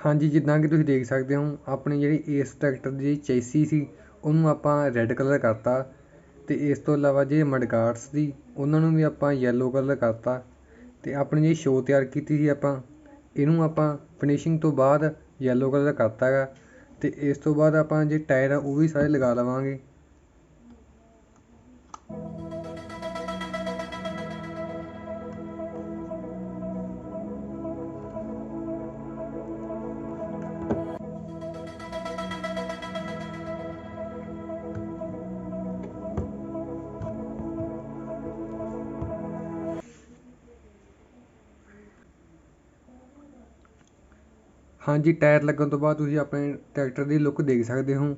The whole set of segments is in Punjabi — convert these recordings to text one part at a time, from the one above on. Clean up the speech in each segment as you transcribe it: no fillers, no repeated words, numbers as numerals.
हाँ जी, जिद्दां कि तुसीं देख सकते हो अपनी जिहड़ी इस ट्रैक्टर ਦੀ ਚੈਸੀ ਸੀ ਉਹਨੂੰ ਆਪਾਂ ਰੈੱਡ ਕਲਰ ਕਰਤਾ ਤੇ ਇਸ ਤੋਂ ਇਲਾਵਾ ਜਿਹੜੇ ਮਡਗਾਰਡਸ ਸੀ ਉਹਨਾਂ ਨੂੰ ਵੀ ਆਪਾਂ ਯੈਲੋ ਕਲਰ ਕਰਤਾ ਤੇ ਆਪਣੀ ਜਿਹੜੀ ਸ਼ੋ ਤਿਆਰ ਕੀਤੀ ਸੀ ਆਪਾਂ ਇਹਨੂੰ ਆਪਾਂ ਫਿਨਿਸ਼ਿੰਗ ਤੋਂ ਬਾਅਦ ਯੈਲੋ ਕਲਰ ਕਰਤਾ ਹੈਗਾ ਤੇ ਇਸ ਤੋਂ ਬਾਅਦ ਆਪਾਂ ਜੇ ਟਾਇਰ ਆ ਉਹ ਵੀ ਸਾਰੇ ਲਗਾ ਲਵਾਂਗੇ। हाँ जी, टायर लगन तो बाद तुसीं अपने ट्रैक्टर की लुक देख सकते हो।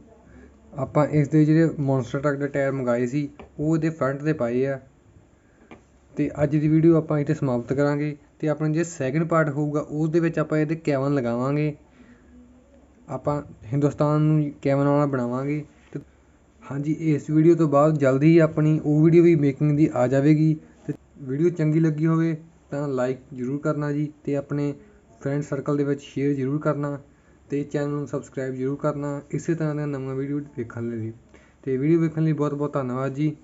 ਆਪਾਂ ਇਸ ਦੇ ਜਿਹੜੇ ਮੌਨਸਟਰ ਟਰੱਕ ਦੇ ਟਾਇਰ ਮੰਗਾਏ ਸੀ ਉਹ ਇਹਦੇ ਫਰੰਟ 'ਤੇ ਪਾਏ ਆ ਤੇ ਅੱਜ ਦੀ ਵੀਡੀਓ ਆਪਾਂ ਇੱਥੇ ਸਮਾਪਤ ਕਰਾਂਗੇ ਤੇ ਆਪਣਾ ਜਿਹੜਾ ਸੈਕਿੰਡ ਪਾਰਟ ਹੋਊਗਾ ਉਸ ਦੇ ਵਿੱਚ ਆਪਾਂ ਇਹਦੇ ਕੈਬਨ ਲਗਾਵਾਂਗੇ। ਆਪਾਂ ਹਿੰਦੁਸਤਾਨ ਨੂੰ ਕੈਬਨ ਵਾਲਾ ਬਣਾਵਾਂਗੇ ਤੇ ਹਾਂਜੀ ਇਸ ਵੀਡੀਓ ਤੋਂ ਬਾਅਦ ਜਲਦੀ ਹੀ ਆਪਣੀ ਉਹ ਵੀਡੀਓ ਵੀ ਮੇਕਿੰਗ ਦੀ ਆ ਜਾਵੇਗੀ ਤੇ ਵੀਡੀਓ ਚੰਗੀ ਲੱਗੀ ਹੋਵੇ ਤਾਂ ਲਾਈਕ ਜ਼ਰੂਰ ਕਰਨਾ ਜੀ ਤੇ ਆਪਣੇ ਫਰੈਂਡ ਸਰਕਲ ਦੇ ਵਿੱਚ ਸ਼ੇਅਰ ਜ਼ਰੂਰ ਕਰਨਾ ਤੇ ਚੈਨਲ ਨੂੰ ਸਬਸਕ੍ਰਾਈਬ ਜ਼ਰੂਰ ਕਰਨਾ ਇਸੇ ਤਰ੍ਹਾਂ ਦੀਆਂ ਨਵੀਆਂ ਵੀਡੀਓ ਵੇਖਣ ਲਈ। ਤੇ ਵੀਡੀਓ ਵੇਖਣ ਲਈ ਬਹੁਤ ਬਹੁਤ ਧੰਨਵਾਦ ਜੀ।